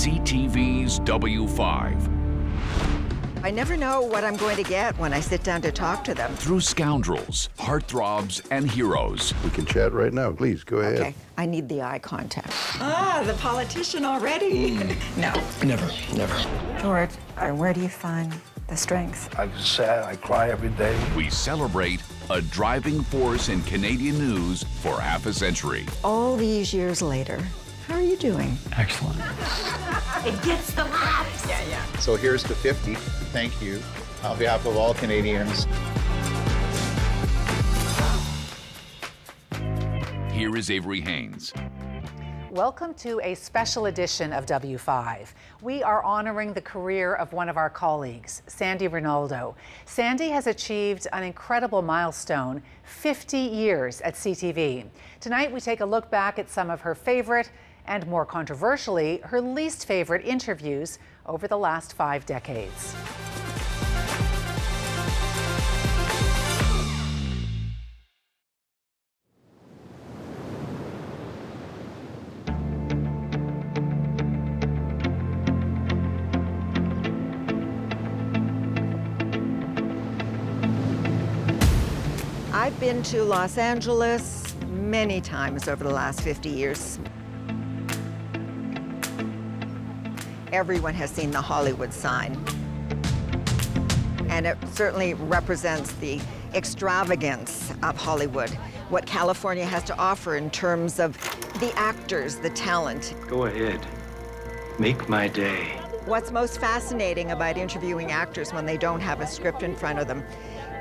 CTV's W5. I never know what I'm going to get when I sit down to talk to them. Through Scoundrels, Heartthrobs, and Heroes. We can chat right now. Please, go ahead. Okay, I need the eye contact. Ah, the politician already. No. Never. George, where do you find the strength? I'm sad. I cry every day. We celebrate a driving force in Canadian news for half a century. All these years later, how are you doing? Excellent. It gets the laughs. Yeah. So here's the 50. Thank you on behalf of all Canadians. Here is Avery Haynes. Welcome to a special edition of W5. We are honoring the career of one of our colleagues, Sandie Rinaldo. Sandie has achieved an incredible milestone, 50 years at CTV. Tonight, we take a look back at some of her favorite and, more controversially, her least favorite interviews over the last 5 decades. I've been to Los Angeles many times over the last 50 years. Everyone has seen the Hollywood sign. And it certainly represents the extravagance of Hollywood, what California has to offer in terms of the actors, the talent. Go ahead. Make my day. What's most fascinating about interviewing actors when they don't have a script in front of them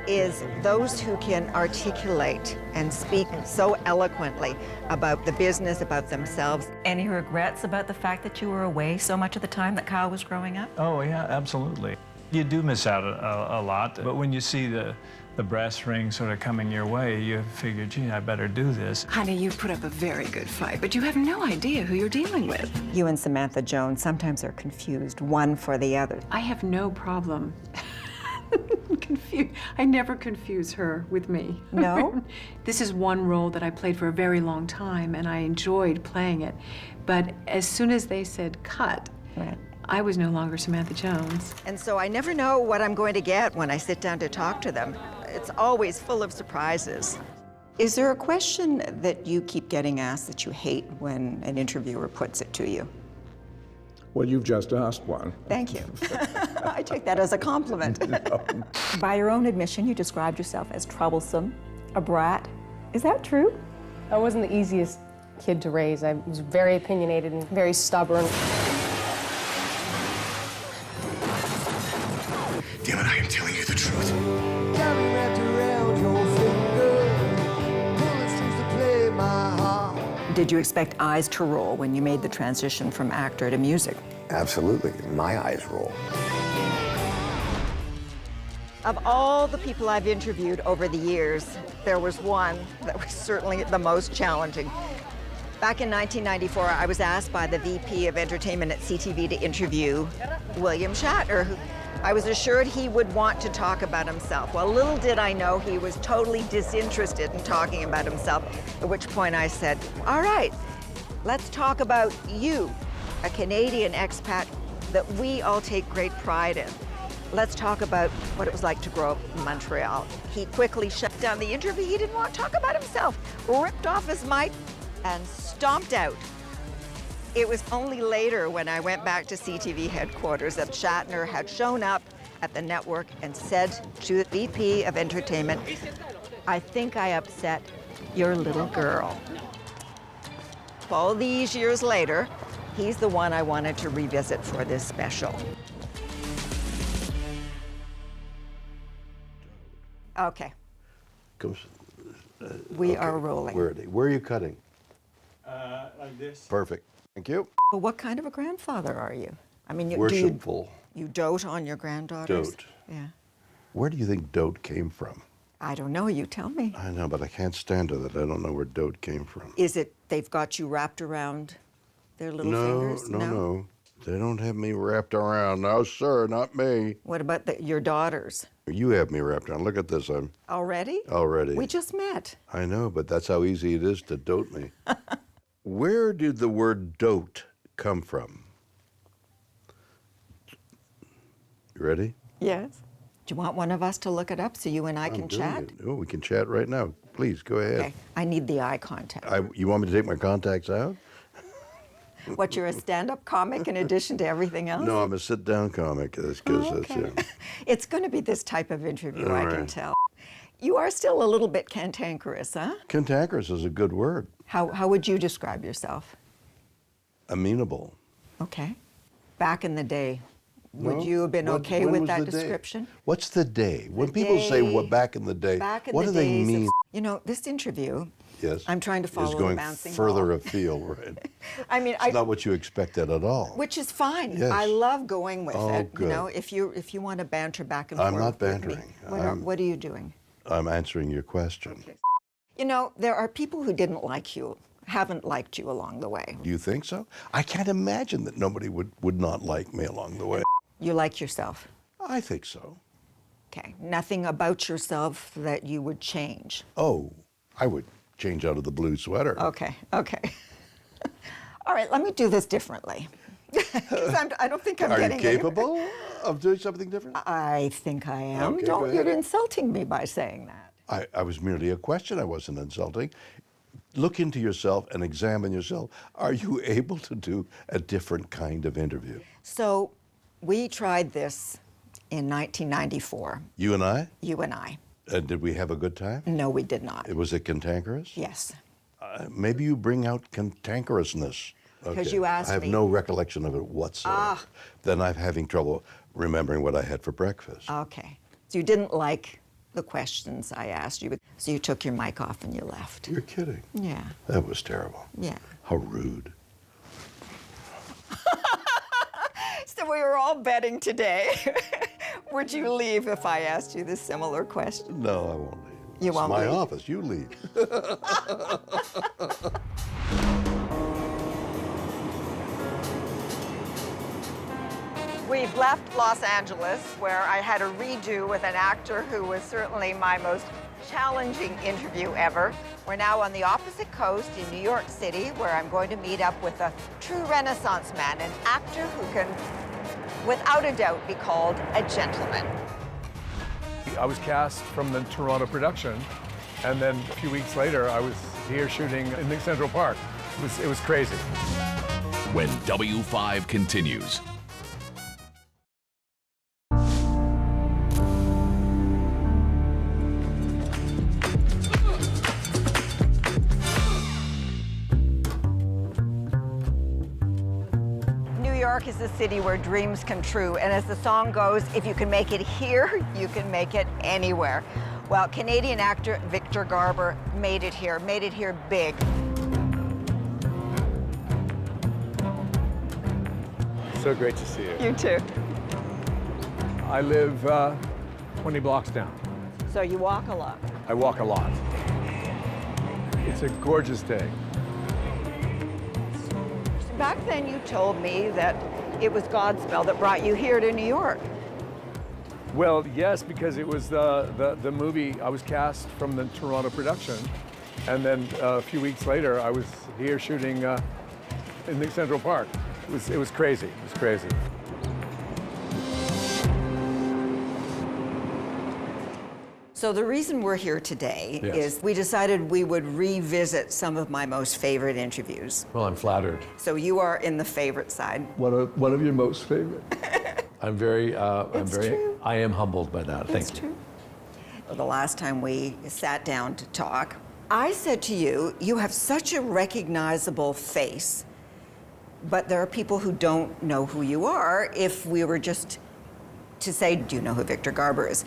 is those who can articulate and speak so eloquently about the business, about themselves. Any regrets about the fact that you were away so much of the time that Kyle was growing up? Oh, yeah, absolutely. You do miss out a lot, but when you see the brass ring sort of coming your way, you figure, gee, I better do this. Honey, you put up a very good fight, but you have no idea who you're dealing with. You and Samantha Jones sometimes are confused, one for the other. I have no problem. I never confuse her with me. No? This is one role that I played for a very long time, and I enjoyed playing it. But as soon as they said cut, Right. I was no longer Samantha Jones. And so I never know what I'm going to get when I sit down to talk to them. It's always full of surprises. Is there a question that you keep getting asked that you hate when an interviewer puts it to you? Well, you've just asked one. Thank you. I take that as a compliment. No. By your own admission, you described yourself as troublesome, a brat. Is that true? I wasn't the easiest kid to raise. I was very opinionated and very stubborn. Damn it, I am telling you the truth. Did you expect eyes to roll when you made the transition from actor to music? Absolutely. My eyes roll. Of all the people I've interviewed over the years, there was one that was certainly the most challenging. Back in 1994, I was asked by the VP of Entertainment at CTV to interview William Shatner, who I was assured he would want to talk about himself. Well, little did I know he was totally disinterested in talking about himself, at which point I said, all right, let's talk about you, a Canadian expat that we all take great pride in. Let's talk about what it was like to grow up in Montreal. He quickly shut down the interview. He didn't want to talk about himself, ripped off his mic and stomped out. It was only later when I went back to CTV headquarters that Shatner had shown up at the network and said to the VP of Entertainment, I think I upset your little girl. All these years later, he's the one I wanted to revisit for this special. Okay. We are rolling. Where are you cutting? Like this. Perfect. Thank you. Well, what kind of a grandfather are you? I mean, Worshipful. You dote on your granddaughters? Dote. Yeah. Where do you think dote came from? I don't know. You tell me. I know, but I can't stand it. I don't know where dote came from. Is it they've got you wrapped around their little fingers? No. They don't have me wrapped around. No, sir, not me. What about your daughters? You have me wrapped around. Look at this. I'm Already? already. We just met. I know, but that's how easy it is to dote me. Where did the word dote come from? You ready? Yes. Do you want one of us to look it up so you and I can chat? Oh, we can chat right now. Please, go ahead. Okay. I need the eye contact. You want me to take my contacts out? What, you're a stand-up comic in addition to everything else? No, I'm a sit-down comic. Okay. It's going to be this type of interview, All I can right. tell. You are still a little bit cantankerous, huh? Cantankerous is a good word. How would you describe yourself? Amenable. Okay. Back in the day, would No? you have been okay When with was that the day? description? What's the day? When The people say day- what back in the day, Back in what the do they days mean? You know, this interview, Yes. I'm trying to follow is the going bouncing further ball. afield, right? I mean, It's not what you expected at all. which is fine. Yes. I love going with Oh, it. good. You know, if you want to banter back and I'm forth. not with me. bantering. What are you doing? I'm answering your question. You know, there are people who didn't like you, haven't liked you along the way. Do you think so? I can't imagine that nobody would not like me along the way. You like yourself. I think so. Okay. Nothing about yourself that you would change. Oh, I would change out of the blue sweater. Okay. Okay. All right. Let me do this differently. 'Cause I don't think I'm Are you getting anywhere. capable of doing something different? I think I am. Okay, go You're ahead. insulting me by saying that. I was merely a question. I wasn't insulting. Look into yourself and examine yourself. Are you able to do a different kind of interview? So we tried this in 1994, You and I? you and I. Did we have a good time? No, we did not. Was it cantankerous? Yes. Maybe you bring out cantankerousness. 'Cause you asked I have me. no recollection of it whatsoever. Then I'm having trouble remembering what I had for breakfast. Okay. So you didn't like the questions I asked you, so you took your mic off and you left. You're kidding. Yeah. That was terrible. Yeah. How rude. So we were all betting today. Would you leave if I asked you this similar question? No, I won't leave. You won't It's my leave? office. You leave. We've left Los Angeles, where I had a redo with an actor who was certainly my most challenging interview ever. We're now on the opposite coast in New York City, where I'm going to meet up with a true Renaissance man, an actor who can, without a doubt, be called a gentleman. I was cast from the Toronto production, and then a few weeks later, I was here shooting in the Central Park. It was crazy. When W5 continues. New York is the city where dreams come true, and as the song goes, if you can make it here, you can make it anywhere. Well, Canadian actor Victor Garber made it here big. So great to see you. You too. I live 20 blocks down. So you walk a lot. I walk a lot. It's a gorgeous day. Back then you told me that it was Godspell that brought you here to New York. Well, yes, because it was the movie. I was cast from the Toronto production, and then a few weeks later, I was here shooting in the Central Park. It was crazy. It was crazy. So the reason we're here today Yes. is we decided we would revisit some of my most favorite interviews. Well, I'm flattered. So you are in the favorite side. One of your most favorite. I'm very, true. I am humbled by that. Thank you. True. The last time we sat down to talk, I said to you, you have such a recognizable face, but there are people who don't know who you are. If we were just to say, do you know who Victor Garber is?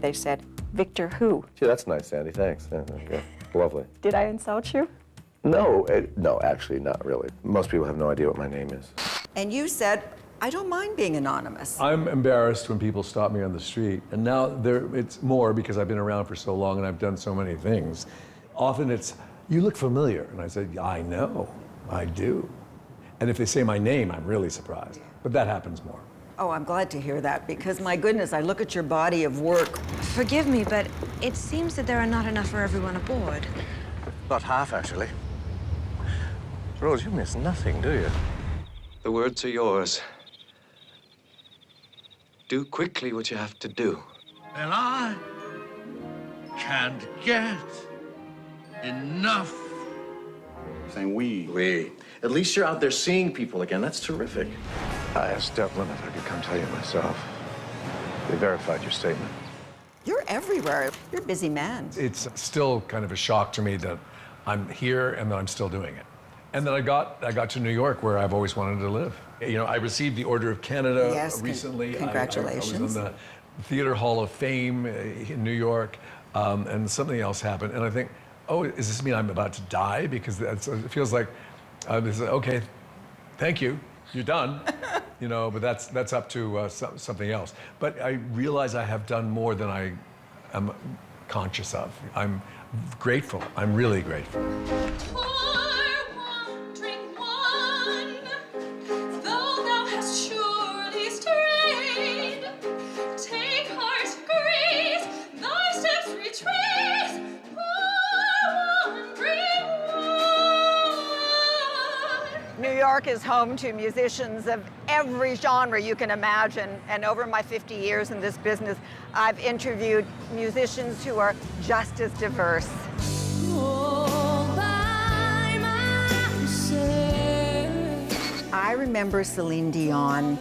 They said, Victor who? Gee, that's nice, Sandie. Thanks. Yeah, lovely. Did I insult you? No, no, actually, not really. Most people have no idea what my name is. And you said, I don't mind being anonymous. I'm embarrassed when people stop me on the street, and now it's more because I've been around for so long and I've done so many things. Often it's, you look familiar, and I say, I know, I do. And if they say my name, I'm really surprised, but that happens more. Oh, I'm glad to hear that, because my goodness, I look at your body of work. Forgive me, but it seems that there are not enough for everyone aboard. Not half, actually. Rose, you miss nothing, do you? The words are yours. Do quickly what you have to do. And I can't get enough. Saying we. At least you're out there seeing people again. That's terrific. I asked Devlin if I could come tell you myself. They verified your statement. You're everywhere. You're a busy man. It's still kind of a shock to me that I'm here and that I'm still doing it. And then I got to New York, where I've always wanted to live. You know, I received the Order of Canada recently. Congratulations. I was in the Theater Hall of Fame in New York, and something else happened. And I think, oh, does this mean I'm about to die? Because it feels like, okay, thank you, you're done. You know, but that's up to something else. But I realize I have done more than I am conscious of. I'm grateful. I'm really grateful. New York is home to musicians of every genre you can imagine, and over my 50 years in this business, I've interviewed musicians who are just as diverse. I remember Celine Dion.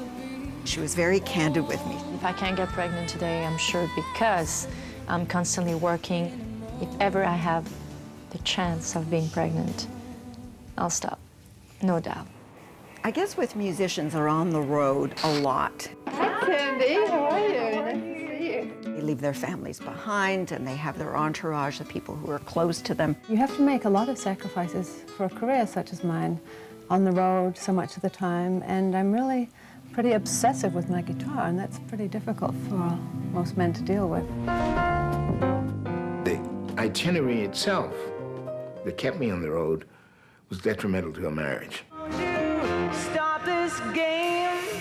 She was very candid with me. If I can't get pregnant today, I'm sure because I'm constantly working. If ever I have the chance of being pregnant, I'll stop. No doubt. I guess with musicians, they're on the road a lot. Hi, Cindy. How are you? Nice to see you. They leave their families behind, and they have their entourage, the people who are close to them. You have to make a lot of sacrifices for a career such as mine, on the road so much of the time, and I'm really pretty obsessive with my guitar, and that's pretty difficult for most men to deal with. The itinerary itself that kept me on the road was detrimental to a marriage. Stop this game.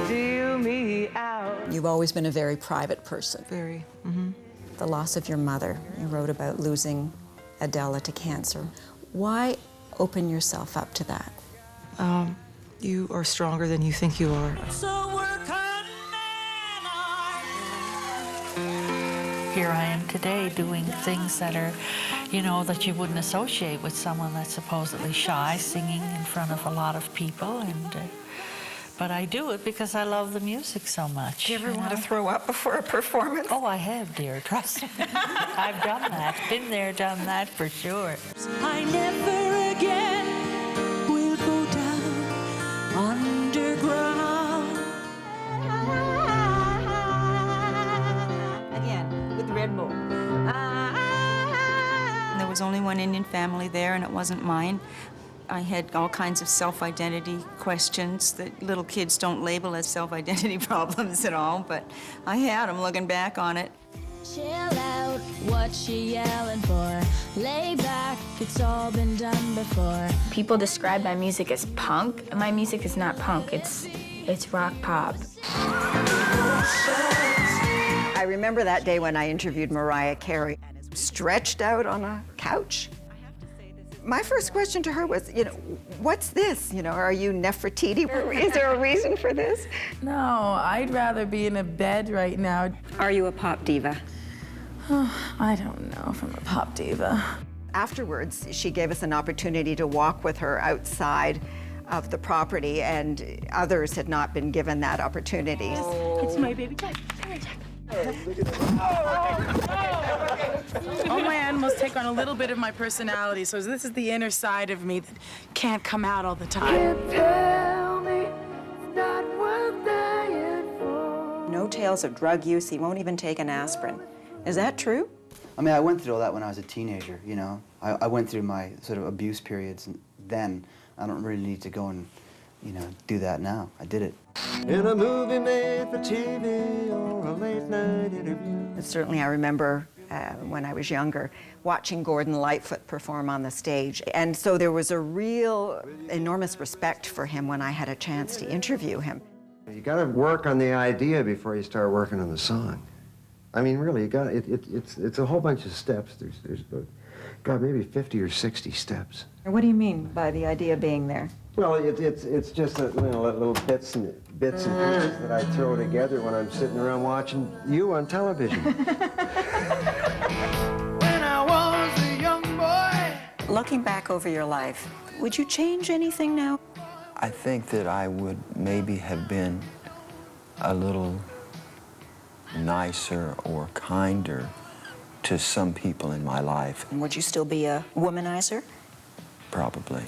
Deal me out. You've always been a very private person. Very. The loss of your mother. You wrote about losing Adela to cancer. Why open yourself up to that? You are stronger than you think you are. Here I am today doing things that are, you know, that you wouldn't associate with someone that's supposedly shy, singing in front of a lot of people, but I do it because I love the music so much. Do you ever want to throw up before a performance? Oh, I have, dear, trust me. I've done that, been there, done that for sure. I never again will go down underground. Again, with Red Bull. There was only one Indian family there, and it wasn't mine. I had all kinds of self-identity questions that little kids don't label as self-identity problems at all, but I had them looking back on it. Chill out, what she yelling for? Lay back, it's all been done before. People describe my music as punk, and my music is not punk, it's rock pop. I remember that day when I interviewed Mariah Carey, stretched out on a couch. My first question to her was, you know, what's this? You know, are you Nefertiti? Is there a reason for this? No, I'd rather be in a bed right now. Are you a pop diva? Oh, I don't know if I'm a pop diva. Afterwards, she gave us an opportunity to walk with her outside of the property, and others had not been given that opportunity. It's my baby Jack. Come here, Jack. All my animals take on a little bit of my personality, so this is the inner side of me that can't come out all the time. Can't tell me it's not worth dying for. No tales of drug use. He won't even take an aspirin. Is that true? I mean, I went through all that when I was a teenager, you know. I went through my sort of abuse periods then. I don't really need to go and, you know, do that now. I did it. In a movie made for TV or a late-night interview. Certainly, I remember when I was younger, watching Gordon Lightfoot perform on the stage. And so there was a real enormous respect for him when I had a chance to interview him. You got to work on the idea before you start working on the song. I mean, really, you got it's a whole bunch of steps. There's about maybe 50 or 60 steps. What do you mean by the idea being there? Well, it's just that, you know, little bits and bits and pieces that I throw together when I'm sitting around watching you on television. When I was a young boy. Looking back over your life, would you change anything now? I think that I would maybe have been a little nicer or kinder to some people in my life. And would you still be a womanizer? Probably.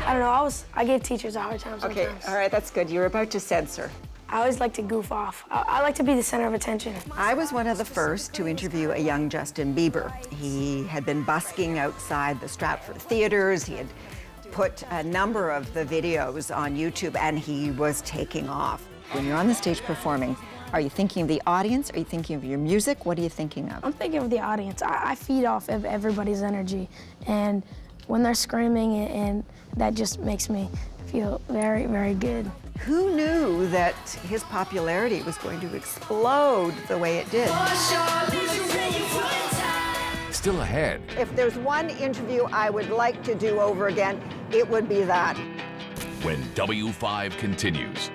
I don't know, I give teachers a hard time sometimes. Okay, all right, that's good. You're about to censor. I always like to goof off. I like to be the center of attention. I was one of the first to interview a young Justin Bieber. He had been busking outside the Stratford theaters. He had put a number of the videos on YouTube, and he was taking off. When you're on the stage performing, are you thinking of the audience? Are you thinking of your music? What are you thinking of? I'm thinking of the audience. I feed off of everybody's energy, and when they're screaming, and that just makes me feel very, very good. Who knew that his popularity was going to explode the way it did? Still ahead. If there's one interview I would like to do over again, it would be that. When W5 continues.